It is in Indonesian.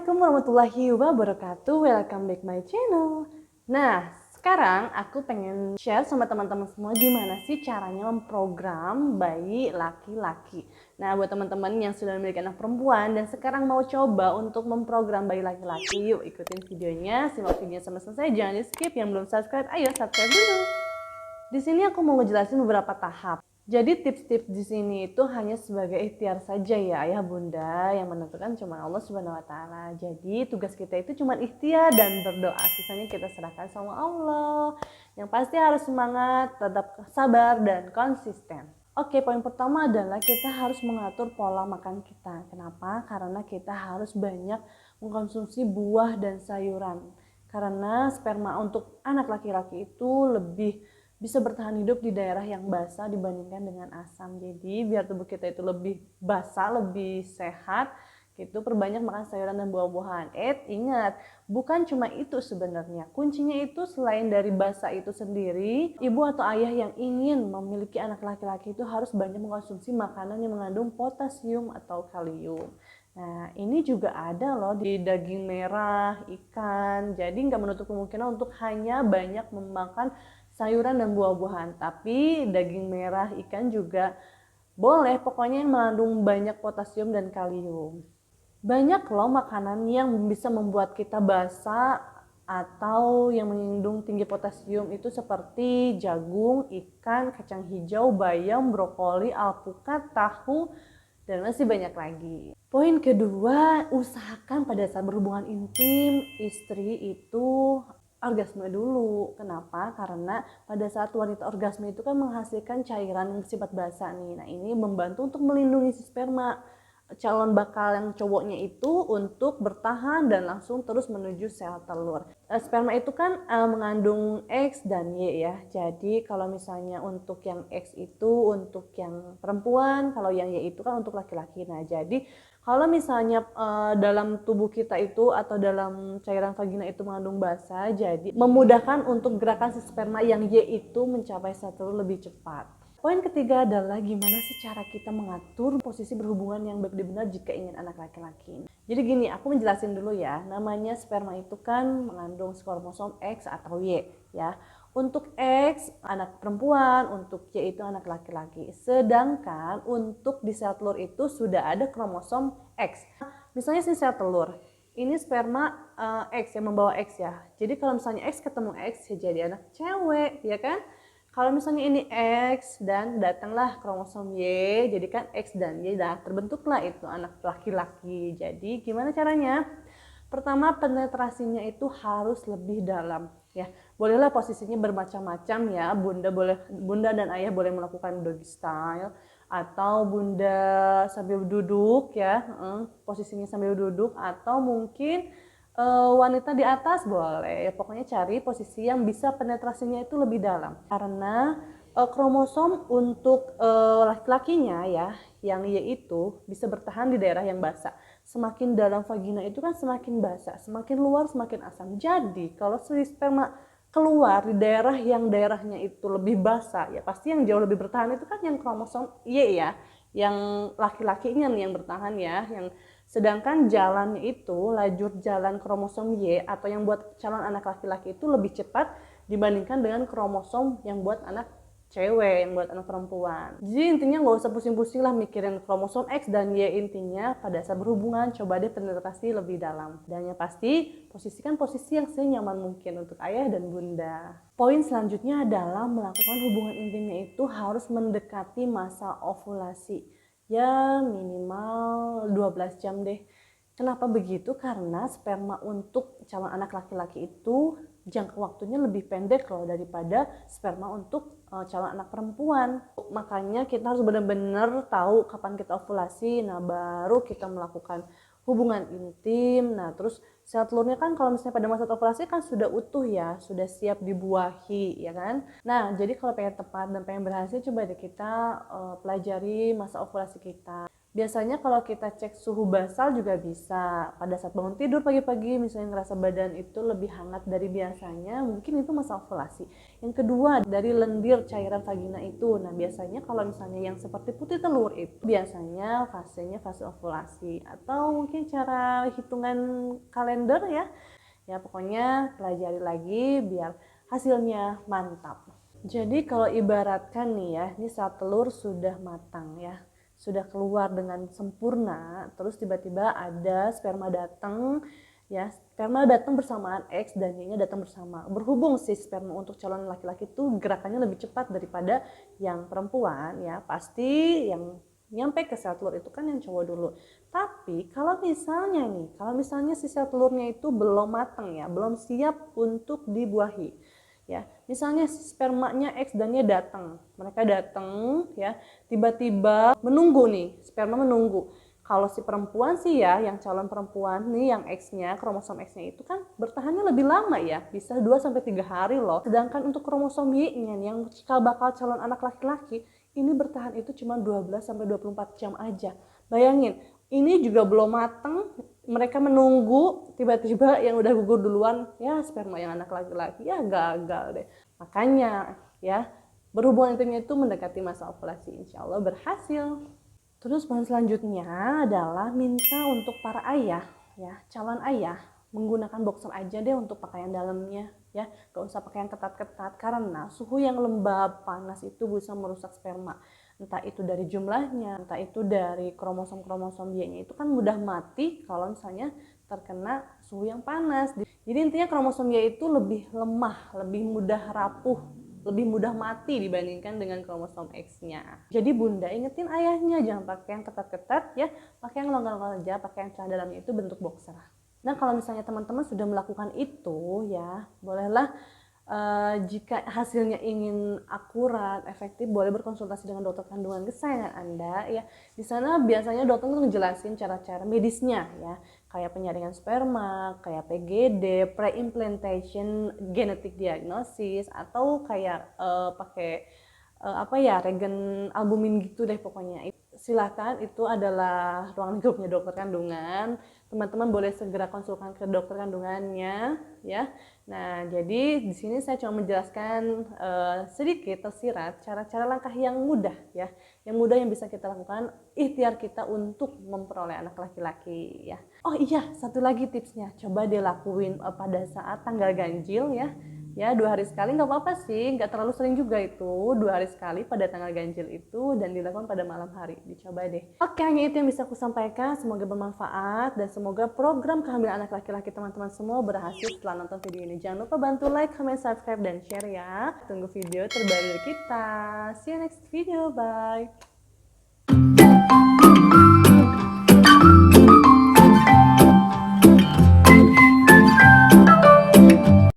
Assalamualaikum warahmatullahi wabarakatuh. Welcome back my channel. Nah, sekarang aku pengen share sama teman-teman semua gimana sih caranya memprogram bayi laki-laki. Nah, buat teman-teman yang sudah memiliki anak perempuan dan sekarang mau coba untuk memprogram bayi laki-laki, yuk ikutin videonya, simak videonya sampai selesai, jangan di skip. Yang belum subscribe, ayo subscribe dulu. Di sini aku mau ngejelasin beberapa tahap. Jadi tips-tips di sini itu hanya sebagai ikhtiar saja ya ayah bunda, yang menentukan cuma Allah Subhanahu wa taala. Jadi tugas kita itu cuma ikhtiar dan berdoa, sisanya kita serahkan sama Allah. Yang pasti harus semangat, tetap sabar dan konsisten. Oke, poin pertama adalah kita harus mengatur pola makan kita. Kenapa? Karena kita harus banyak mengkonsumsi buah dan sayuran. Karena sperma untuk anak laki-laki itu lebih bisa bertahan hidup di daerah yang basah dibandingkan dengan asam. Jadi biar tubuh kita itu lebih basah, lebih sehat, gitu perbanyak makan sayuran dan buah-buahan. Ingat, bukan cuma itu sebenarnya. Kuncinya itu selain dari basah itu sendiri, ibu atau ayah yang ingin memiliki anak laki-laki itu harus banyak mengkonsumsi makanan yang mengandung potasium atau kalium. Nah, ini juga ada loh di daging merah, ikan. Jadi nggak menutup kemungkinan untuk hanya banyak memakan sayuran dan buah-buahan, tapi daging merah, ikan juga boleh, pokoknya yang mengandung banyak potasium dan kalium. Banyak loh makanan yang bisa membuat kita basah atau yang mengandung tinggi potasium itu seperti jagung, ikan, kacang hijau, bayam, brokoli, alpukat, tahu, dan masih banyak lagi. Poin kedua, usahakan pada saat berhubungan intim istri itu orgasme dulu. Kenapa? Karena pada saat wanita orgasme itu kan menghasilkan cairan yang bersifat basah nih. Nah, ini membantu untuk melindungi si sperma calon bakal yang cowoknya itu untuk bertahan dan langsung terus menuju sel telur. Sperma itu kan mengandung X dan Y ya. Jadi kalau misalnya untuk yang X itu untuk yang perempuan, kalau yang Y itu kan untuk laki-laki. Nah, jadi kalau misalnya dalam tubuh kita itu atau dalam cairan vagina itu mengandung basa, jadi memudahkan untuk gerakan si sperma yang Y itu mencapai sel telur lebih cepat. Poin ketiga adalah gimana sih cara kita mengatur posisi berhubungan yang benar-benar jika ingin anak laki-laki. Jadi gini, aku menjelasin dulu ya. Namanya sperma itu kan mengandung kromosom X atau Y ya. Untuk X anak perempuan, untuk Y itu anak laki-laki. Sedangkan untuk di sel telur itu sudah ada kromosom X. Misalnya si sel telur, ini sperma X yang membawa X ya. Jadi kalau misalnya X ketemu X ya jadi anak cewek, ya kan? Kalau misalnya ini X dan datanglah kromosom Y, jadi kan X dan Y, dah terbentuklah itu anak laki-laki. Jadi gimana caranya? Pertama, penetrasinya itu harus lebih dalam ya. Bolehlah posisinya bermacam-macam ya. Bunda dan ayah boleh melakukan doggy style atau bunda sambil duduk ya, posisinya sambil duduk, atau mungkin wanita di atas boleh. Pokoknya cari posisi yang bisa penetrasinya itu lebih dalam. Karena kromosom untuk laki-lakinya ya, yang Y itu bisa bertahan di daerah yang basah. Semakin dalam vagina itu kan semakin basah, semakin luar semakin asam. Jadi kalau si sperma keluar di daerah yang daerahnya itu lebih basah, ya pasti yang jauh lebih bertahan itu kan yang kromosom Y ya, yang laki-lakinya nih yang bertahan ya, yang sedangkan jalannya itu lajur jalan kromosom Y atau yang buat calon anak laki-laki itu lebih cepat dibandingkan dengan kromosom yang buat anak cewek, yang buat anak perempuan. Jadi intinya nggak usah pusing-pusing lah mikirin kromosom X dan Y, intinya pada saat berhubungan coba deh penetrasi lebih dalam. Dan yang pasti posisikan posisi yang senyaman mungkin untuk ayah dan bunda. Poin selanjutnya adalah melakukan hubungan intimnya itu harus mendekati masa ovulasi. Ya minimal 12 jam deh. Kenapa begitu? Karena sperma untuk calon anak laki-laki itu jangka waktunya lebih pendek loh daripada sperma untuk calon anak perempuan. Makanya kita harus benar-benar tahu kapan kita ovulasi. Nah, baru kita melakukan hubungan intim. Nah, terus sel telurnya kan kalau misalnya pada masa ovulasi kan sudah utuh ya, sudah siap dibuahi ya kan. Nah, jadi kalau pengen tepat dan pengen berhasil, coba deh kita pelajari masa ovulasi kita. Biasanya kalau kita cek suhu basal juga bisa. Pada saat bangun tidur pagi-pagi misalnya ngerasa badan itu lebih hangat dari biasanya, mungkin itu masa ovulasi. Yang kedua, dari lendir cairan vagina itu. Nah, biasanya kalau misalnya yang seperti putih telur itu biasanya fasenya fase ovulasi. Atau mungkin cara hitungan kalender ya. Ya pokoknya pelajari lagi biar hasilnya mantap. Jadi kalau ibaratkan nih ya, ini saat telur sudah matang ya, sudah keluar dengan sempurna, terus tiba-tiba ada sperma datang, ya sperma datang bersamaan X dan Y-nya datang bersama. Berhubung si sperma untuk calon laki-laki itu gerakannya lebih cepat daripada yang perempuan, ya pasti yang nyampe ke sel telur itu kan yang cowok dulu. Tapi kalau misalnya si sel telurnya itu belum matang ya, belum siap untuk dibuahi. Ya, misalnya spermanya X dan Y datang, mereka datang ya, tiba-tiba menunggu nih, sperma menunggu. Kalau si perempuan sih ya, yang calon perempuan nih yang X-nya, kromosom X-nya itu kan bertahannya lebih lama ya, bisa 2-3 hari loh. Sedangkan untuk kromosom Y-nya yang cikal bakal calon anak laki-laki, ini bertahan itu cuma 12-24 jam aja. Bayangin, ini juga belum matang, mereka menunggu, tiba-tiba yang udah gugur duluan, ya sperma yang anak laki-laki, ya gagal deh. Makanya ya, berhubungan intimnya itu mendekati masa ovulasi, insya Allah berhasil. Terus poin selanjutnya adalah minta untuk para ayah, ya calon ayah, menggunakan boxer aja deh untuk pakaian dalamnya, ya gak usah pakai yang ketat-ketat, karena suhu yang lembab panas itu bisa merusak sperma. Entah itu dari jumlahnya, entah itu dari kromosom-kromosom Y-nya itu kan mudah mati kalau misalnya terkena suhu yang panas. Jadi intinya kromosom Y itu lebih lemah, lebih mudah rapuh, lebih mudah mati dibandingkan dengan kromosom X-nya. Jadi bunda ingetin ayahnya jangan pakai yang ketat-ketat ya, pakai yang longgar-longgar aja, pakai yang celana dalamnya itu bentuk boxer. Nah kalau misalnya teman-teman sudah melakukan itu ya, bolehlah jika hasilnya ingin akurat, efektif, boleh berkonsultasi dengan dokter kandungan kesayangan Anda ya. Di sana biasanya dokter ngejelasin cara-cara medisnya ya, kayak penyaringan sperma, kayak PGD, pre-implantation genetic diagnosis, atau kayak pakai regen albumin gitu deh pokoknya. Silahkan, itu adalah ruang lingkupnya dokter kandungan. Teman-teman boleh segera konsulkan ke dokter kandungannya ya. Nah, jadi di sini saya cuma menjelaskan sedikit tersirat cara-cara langkah yang mudah ya. Yang mudah yang bisa kita lakukan ikhtiar kita untuk memperoleh anak laki-laki ya. Oh iya, satu lagi tipsnya. Coba dilakuin pada saat tanggal ganjil ya. Ya 2 hari sekali nggak apa-apa sih, nggak terlalu sering juga itu, 2 hari sekali pada tanggal ganjil itu, dan dilakukan pada malam hari. Dicoba deh. Oke, hanya itu yang bisa aku sampaikan. Semoga bermanfaat dan semoga program kehamilan anak laki-laki teman-teman semua berhasil setelah nonton video ini. Jangan lupa bantu like, comment, subscribe, dan share ya. Tunggu video terbaru dari kita. See you next video, bye.